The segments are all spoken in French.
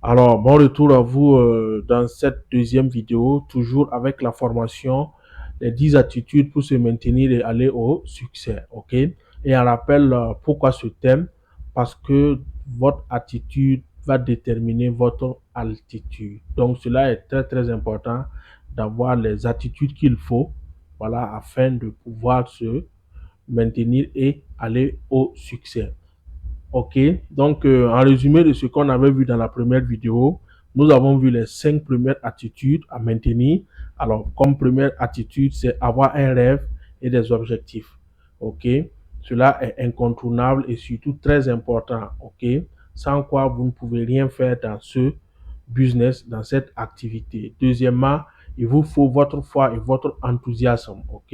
Alors, bon retour à vous dans cette deuxième vidéo, toujours avec la formation les 10 attitudes pour se maintenir et aller au succès. OK? Et on rappelle pourquoi ce thème? Parce que votre attitude va déterminer votre altitude. Donc, cela est très, très important d'avoir les attitudes qu'il faut, voilà, afin de pouvoir se maintenir et aller au succès. Ok, donc en résumé de ce qu'on avait vu dans la première vidéo, nous avons vu les 5 premières attitudes à maintenir. Alors, comme première attitude, c'est avoir un rêve et des objectifs. Ok, cela est incontournable et surtout très important. Ok, sans quoi vous ne pouvez rien faire dans ce business, dans cette activité. Deuxièmement, il vous faut votre foi et votre enthousiasme. Ok,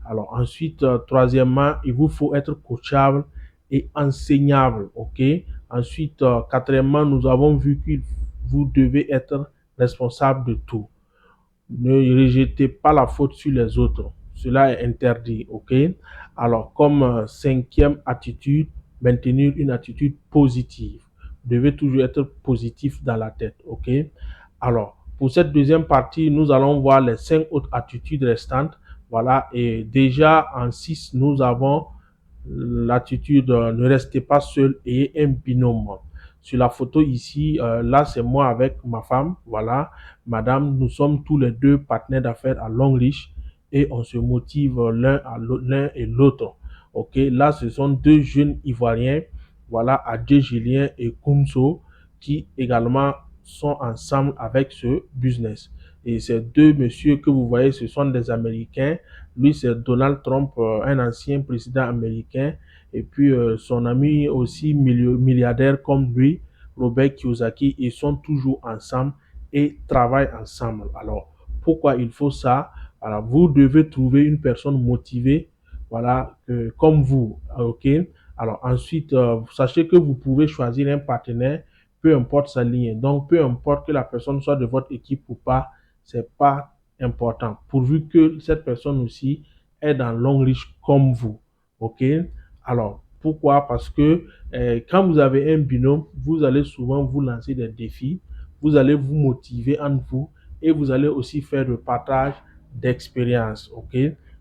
alors ensuite, troisièmement, il vous faut être coachable et enseignable. OK? Ensuite, quatrièmement, nous avons vu que vous devez être responsable de tout. Ne rejetez pas la faute sur les autres. Cela est interdit. OK? Alors, comme cinquième attitude, maintenir une attitude positive. Vous devez toujours être positif dans la tête. OK? Alors, pour cette deuxième partie, nous allons voir les 5 autres attitudes restantes. Voilà. Et déjà, en 6, nous avons l'attitude ne restez pas seul et un binôme. Sur la photo ici, là c'est moi avec ma femme, voilà, madame, nous sommes tous les deux partenaires d'affaires à Longreach et on se motive l'un et l'autre. Ok, là ce sont deux jeunes Ivoiriens, voilà, Adje Julien et Kumso, qui également sont ensemble avec ce business. Et ces deux messieurs que vous voyez, ce sont des Américains. Lui, c'est Donald Trump, un ancien président américain. Et puis, son ami aussi milliardaire comme lui, Robert Kiyosaki, ils sont toujours ensemble et travaillent ensemble. Alors, pourquoi il faut ça? Alors, vous devez trouver une personne motivée, voilà, comme vous, ok? Alors, ensuite, sachez que vous pouvez choisir un partenaire, peu importe sa ligne. Donc, peu importe que la personne soit de votre équipe ou pas, c'est pas important, pourvu que cette personne aussi est dans Longreach comme vous. OK? Alors, pourquoi? Parce que quand vous avez un binôme, vous allez souvent vous lancer des défis, vous allez vous motiver entre vous et vous allez aussi faire le partage d'expérience. OK?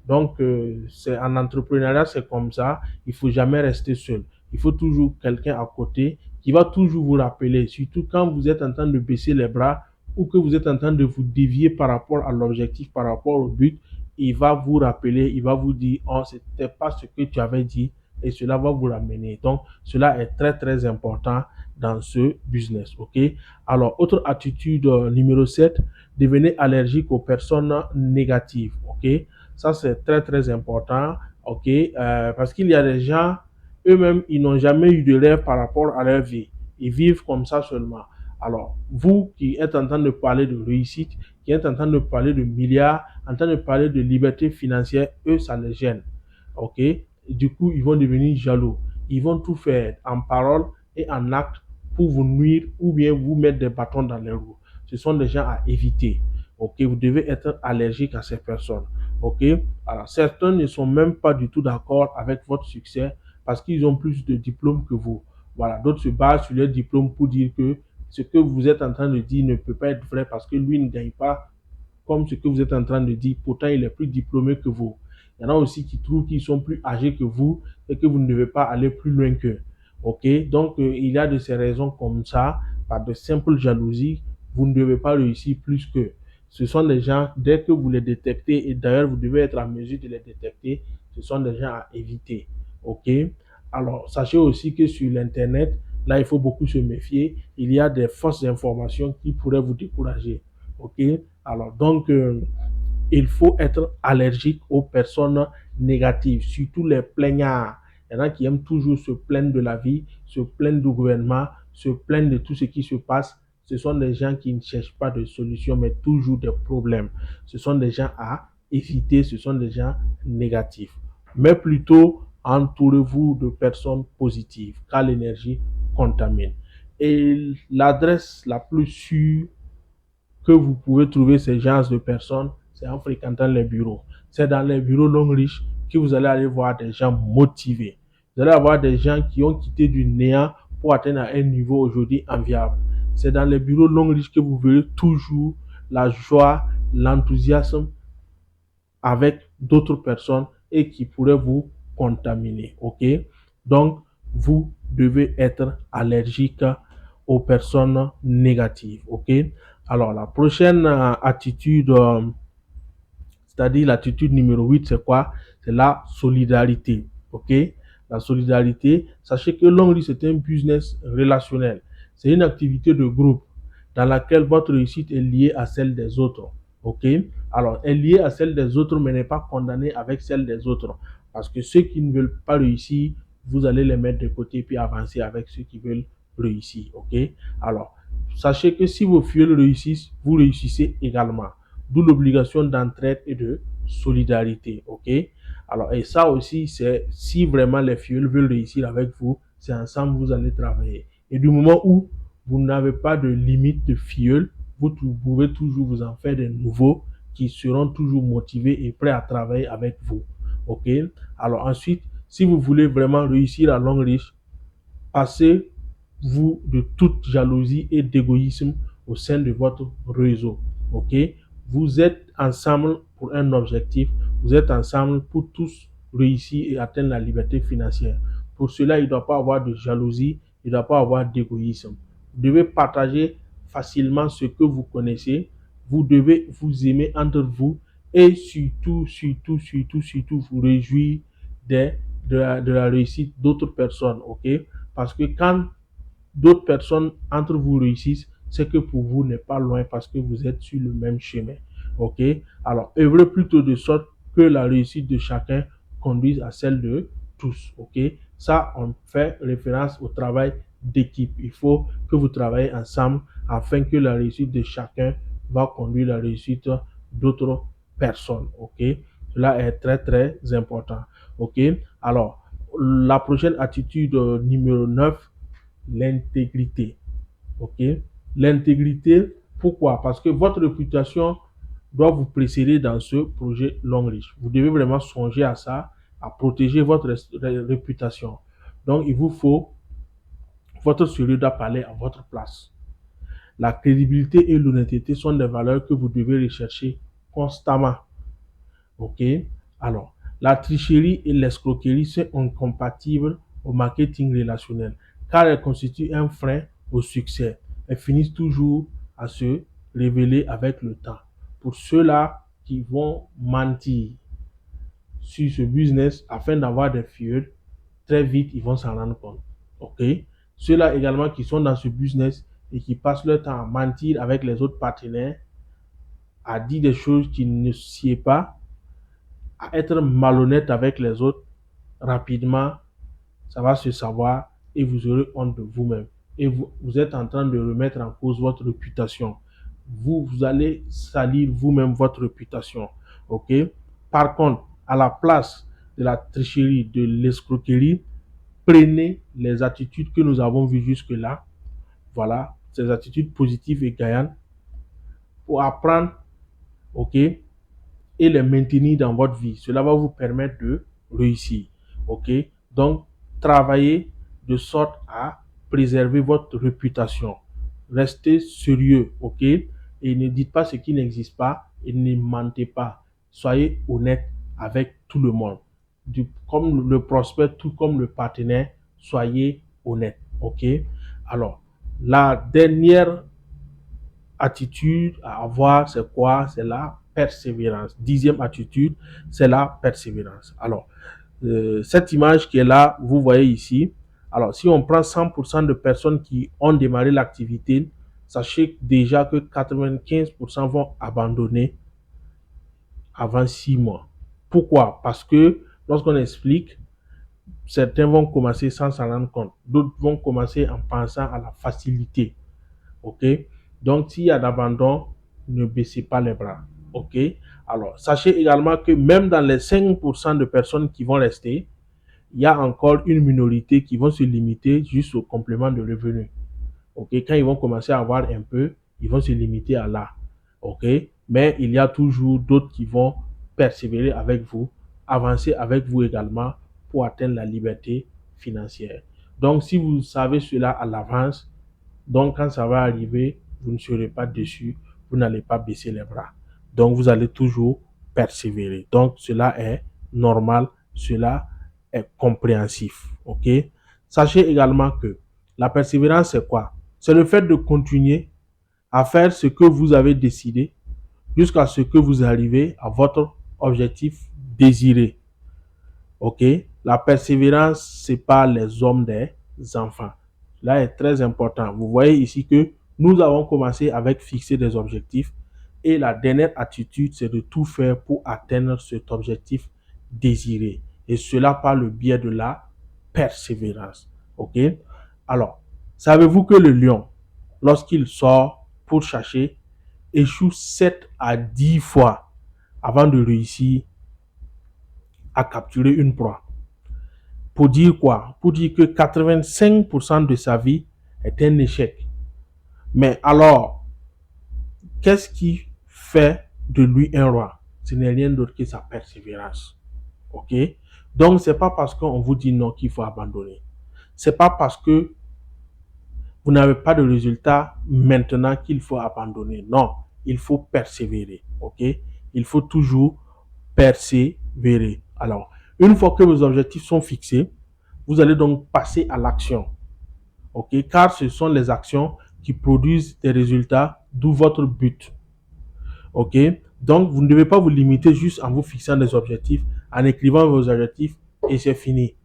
Donc, c'est en entrepreneuriat, c'est comme ça. Il faut jamais rester seul. Il faut toujours quelqu'un à côté qui va toujours vous rappeler, surtout quand vous êtes en train de baisser les bras ou que vous êtes en train de vous dévier par rapport à l'objectif, par rapport au but, il va vous rappeler, il va vous dire, oh, c'était pas ce que tu avais dit, et cela va vous ramener. Donc, cela est très, très important dans ce business, ok? Alors, autre attitude numéro 7, devenez allergique aux personnes négatives, ok? Ça, c'est très, très important, ok? Parce qu'il y a des gens, eux-mêmes, ils n'ont jamais eu de rêve par rapport à leur vie. Ils vivent comme ça seulement. Alors, vous qui êtes en train de parler de réussite, qui êtes en train de parler de milliards, en train de parler de liberté financière, eux, ça les gêne. OK? Du coup, ils vont devenir jaloux. Ils vont tout faire en parole et en acte pour vous nuire ou bien vous mettre des bâtons dans les roues. Ce sont des gens à éviter. OK? Vous devez être allergique à ces personnes. OK? Alors, certains ne sont même pas du tout d'accord avec votre succès parce qu'ils ont plus de diplômes que vous. Voilà. D'autres se basent sur leur diplôme pour dire que ce que vous êtes en train de dire ne peut pas être vrai parce que lui ne gagne pas comme ce que vous êtes en train de dire. Pourtant, il est plus diplômé que vous. Il y en a aussi qui trouvent qu'ils sont plus âgés que vous et que vous ne devez pas aller plus loin qu'eux. OK? Donc, il y a de ces raisons comme ça, par de simples jalousies, vous ne devez pas réussir plus qu'eux. Ce sont des gens, dès que vous les détectez, et d'ailleurs, vous devez être en mesure de les détecter, ce sont des gens à éviter. OK? Alors, sachez aussi que sur l'Internet, là, il faut beaucoup se méfier. Il y a des fausses informations qui pourraient vous décourager. OK? Alors, donc, il faut être allergique aux personnes négatives, surtout les plaignards. Il y en a qui aiment toujours se plaindre de la vie, se plaindre du gouvernement, se plaindre de tout ce qui se passe. Ce sont des gens qui ne cherchent pas de solution, mais toujours des problèmes. Ce sont des gens à éviter, ce sont des gens négatifs. Mais plutôt, entourez-vous de personnes positives, car l'énergie contamine. Et l'adresse la plus sûre que vous pouvez trouver ces genres de personnes, c'est en fréquentant les bureaux. C'est dans les bureaux Longreach que vous allez aller voir des gens motivés. Vous allez avoir des gens qui ont quitté du néant pour atteindre un niveau aujourd'hui enviable. c'est dans les bureaux longs riches que vous verrez toujours la joie, l'enthousiasme avec d'autres personnes et qui pourraient vous contaminer. OK? Donc, vous devez être allergique aux personnes négatives. OK? Alors, la prochaine attitude, c'est-à-dire l'attitude numéro 8, c'est quoi? C'est la solidarité. OK? La solidarité, sachez que l'Ongri, c'est un business relationnel. C'est une activité de groupe dans laquelle votre réussite est liée à celle des autres. OK? Alors, elle est liée à celle des autres, mais n'est pas condamnée avec celle des autres. Parce que ceux qui ne veulent pas réussir, vous allez les mettre de côté puis avancer avec ceux qui veulent réussir. OK? Alors, sachez que si vos fioles réussissent, vous réussissez également. D'où l'obligation d'entraide et de solidarité. OK? Alors, et ça aussi, c'est si vraiment les fioles veulent réussir avec vous, c'est ensemble vous allez travailler. Et du moment où vous n'avez pas de limite de fioles, vous pouvez toujours vous en faire de nouveaux qui seront toujours motivés et prêts à travailler avec vous. OK? Alors ensuite, si vous voulez vraiment réussir à long riche, passez-vous de toute jalousie et d'égoïsme au sein de votre réseau. OK? Vous êtes ensemble pour un objectif. Vous êtes ensemble pour tous réussir et atteindre la liberté financière. Pour cela, il ne doit pas avoir de jalousie, il ne doit pas avoir d'égoïsme. Vous devez partager facilement ce que vous connaissez. Vous devez vous aimer entre vous et surtout vous réjouir de la réussite d'autres personnes. OK? Parce que quand d'autres personnes entre vous réussissent, c'est que pour vous n'est pas loin parce que vous êtes sur le même chemin. OK? Alors, œuvrez plutôt de sorte que la réussite de chacun conduise à celle de tous. OK? Ça, on fait référence au travail d'équipe. Il faut que vous travaillez ensemble afin que la réussite de chacun va conduire à la réussite d'autres personnes. OK? Cela est très, très important. OK? Alors, la prochaine attitude numéro 9, l'intégrité. OK? L'intégrité, pourquoi? Parce que votre réputation doit vous précéder dans ce projet long riche. Vous devez vraiment songer à ça, à protéger votre réputation. Donc, il vous faut, votre sérieux doit parler à votre place. La crédibilité et l'honnêteté sont des valeurs que vous devez rechercher constamment. OK? Alors, la tricherie et l'escroquerie sont incompatibles au marketing relationnel car elles constituent un frein au succès. Elles finissent toujours à se révéler avec le temps. Pour ceux-là qui vont mentir sur ce business afin d'avoir des fioles, très vite, ils vont s'en rendre compte. OK? Ceux-là également qui sont dans ce business et qui passent leur temps à mentir avec les autres partenaires, à dire des choses qui ne sied pas, à être malhonnête avec les autres, rapidement, ça va se savoir et vous aurez honte de vous-même. Et vous êtes en train de remettre en cause votre réputation. Vous allez salir vous-même votre réputation. OK? Par contre, à la place de la tricherie, de l'escroquerie, prenez les attitudes que nous avons vues jusque-là. Voilà, ces attitudes positives et gagnantes pour apprendre, OK, et les maintenir dans votre vie. Cela va vous permettre de réussir. OK? Donc, travaillez de sorte à préserver votre réputation. Restez sérieux. OK? Et ne dites pas ce qui n'existe pas et ne mentez pas. Soyez honnête avec tout le monde. Comme le prospect, tout comme le partenaire, soyez honnête. OK? Alors, la dernière attitude à avoir, c'est quoi? C'est la persévérance. 10e attitude, c'est la persévérance. Alors, cette image qui est là, vous voyez ici. Alors, si on prend 100% de personnes qui ont démarré l'activité, sachez déjà que 95% vont abandonner avant 6 mois. Pourquoi? Parce que lorsqu'on explique, certains vont commencer sans s'en rendre compte. D'autres vont commencer en pensant à la facilité. OK? Donc, s'il y a d'abandon, ne baissez pas les bras. OK? Alors, sachez également que même dans les 5% de personnes qui vont rester, il y a encore une minorité qui vont se limiter juste au complément de revenus. OK? Quand ils vont commencer à avoir un peu, ils vont se limiter à là. OK? Mais il y a toujours d'autres qui vont persévérer avec vous, avancer avec vous également pour atteindre la liberté financière. Donc, si vous savez cela à l'avance, Donc, quand ça va arriver, vous ne serez pas déçu, vous n'allez pas baisser les bras. Donc, vous allez toujours persévérer. Donc, cela est normal, cela est compréhensif. OK? Sachez également que la persévérance, c'est quoi? C'est le fait de continuer à faire ce que vous avez décidé jusqu'à ce que vous arrivez à votre objectif désiré. OK? La persévérance, c'est pas les hommes des enfants. Là est très important. Vous voyez ici que nous avons commencé avec fixer des objectifs et la dernière attitude, c'est de tout faire pour atteindre cet objectif désiré. Et cela par le biais de la persévérance. OK? Alors, savez-vous que le lion, lorsqu'il sort pour chercher, échoue 7 à 10 fois avant de réussir à capturer une proie? Pour dire quoi? Pour dire que 85% de sa vie est un échec. Mais alors, qu'est-ce qui fait de lui un roi? Ce n'est rien d'autre que sa persévérance. OK? Donc, ce n'est pas parce qu'on vous dit non qu'il faut abandonner. Ce n'est pas parce que vous n'avez pas de résultat maintenant qu'il faut abandonner. Non, il faut persévérer. OK? Il faut toujours persévérer. Alors, une fois que vos objectifs sont fixés, vous allez donc passer à l'action. OK? Car ce sont les actions qui produisent des résultats, d'où votre but. OK? Donc, vous ne devez pas vous limiter juste en vous fixant des objectifs, en écrivant vos objectifs et c'est fini.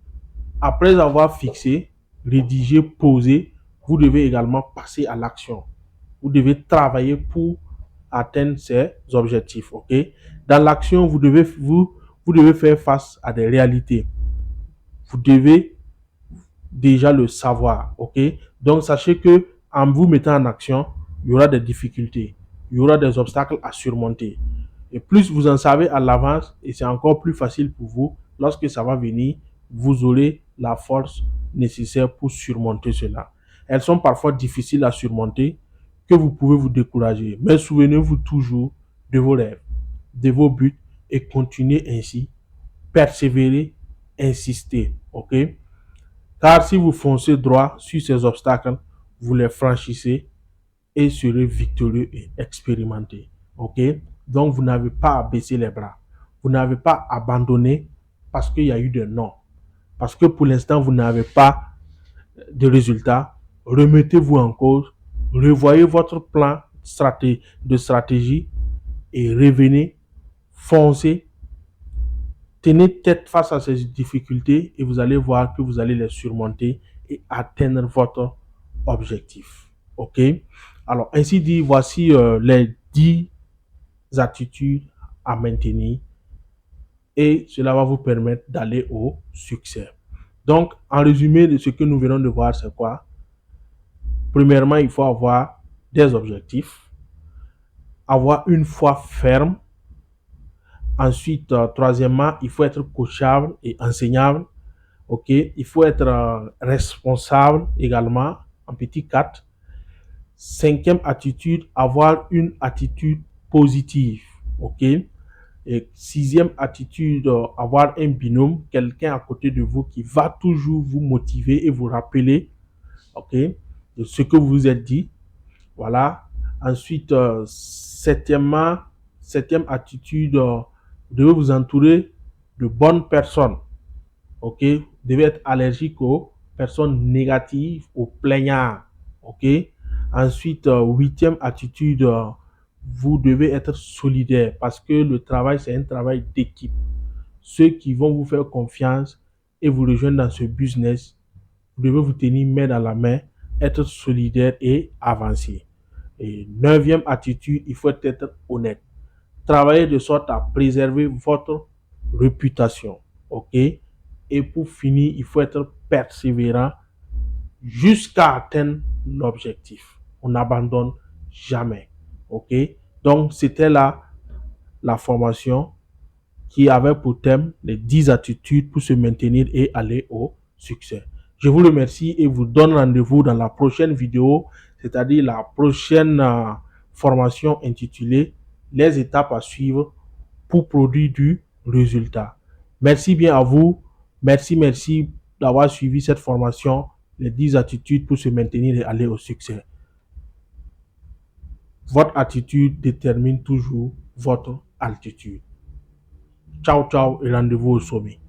Après avoir fixé, rédigé, posé, vous devez également passer à l'action. Vous devez travailler pour atteindre ces objectifs. OK? Dans l'action, vous devez faire face à des réalités. Vous devez déjà le savoir. OK? Donc, sachez que en vous mettant en action, il y aura des difficultés. Il y aura des obstacles à surmonter. Et plus vous en savez à l'avance, et c'est encore plus facile pour vous, lorsque ça va venir, vous aurez la force nécessaire pour surmonter cela. Elles sont parfois difficiles à surmonter, que vous pouvez vous décourager. Mais souvenez-vous toujours de vos rêves, de vos buts, et continuez ainsi. Persévérez, insistez. OK? Car si vous foncez droit sur ces obstacles, vous les franchissez et serez victorieux et expérimenté. OK? Donc, vous n'avez pas à baisser les bras. Vous n'avez pas à abandonner parce qu'il y a eu des non. Parce que pour l'instant, vous n'avez pas de résultat. Remettez-vous en cause. Revoyez votre plan de stratégie et revenez. Foncez. Tenez tête face à ces difficultés et vous allez voir que vous allez les surmonter et atteindre votre objectif. OK? Alors, ainsi dit, voici les 10 attitudes à maintenir et cela va vous permettre d'aller au succès. Donc, en résumé de ce que nous venons de voir, c'est quoi? Premièrement, il faut avoir des objectifs, avoir une foi ferme. Ensuite, troisièmement, il faut être coachable et enseignable. OK? Il faut être responsable également, en petit 4. Cinquième attitude, avoir une attitude positive. OK? Et sixième attitude, avoir un binôme, quelqu'un à côté de vous qui va toujours vous motiver et vous rappeler, OK, de ce que vous vous êtes dit. Voilà. Ensuite, septième attitude, vous devez vous entourer de bonnes personnes. OK? Vous devez être allergique aux personnes négatives, aux plaignards. OK? Ensuite, huitième attitude, vous devez être solidaire parce que le travail, c'est un travail d'équipe. Ceux qui vont vous faire confiance et vous rejoindre dans ce business, vous devez vous tenir main dans la main, être solidaire et avancer. Et neuvième attitude, il faut être honnête. Travailler de sorte à préserver votre réputation. OK? Et pour finir, il faut être persévérant jusqu'à atteindre l'objectif. On n'abandonne jamais. OK? Donc, c'était là la formation qui avait pour thème les 10 attitudes pour se maintenir et aller au succès. Je vous remercie et vous donne rendez-vous dans la prochaine vidéo, c'est-à-dire la prochaine formation intitulée les étapes à suivre pour produire du résultat. Merci bien à vous. Merci d'avoir suivi cette formation. les 10 attitudes pour se maintenir et aller au succès. Votre attitude détermine toujours votre altitude. Ciao, ciao et rendez-vous au sommet.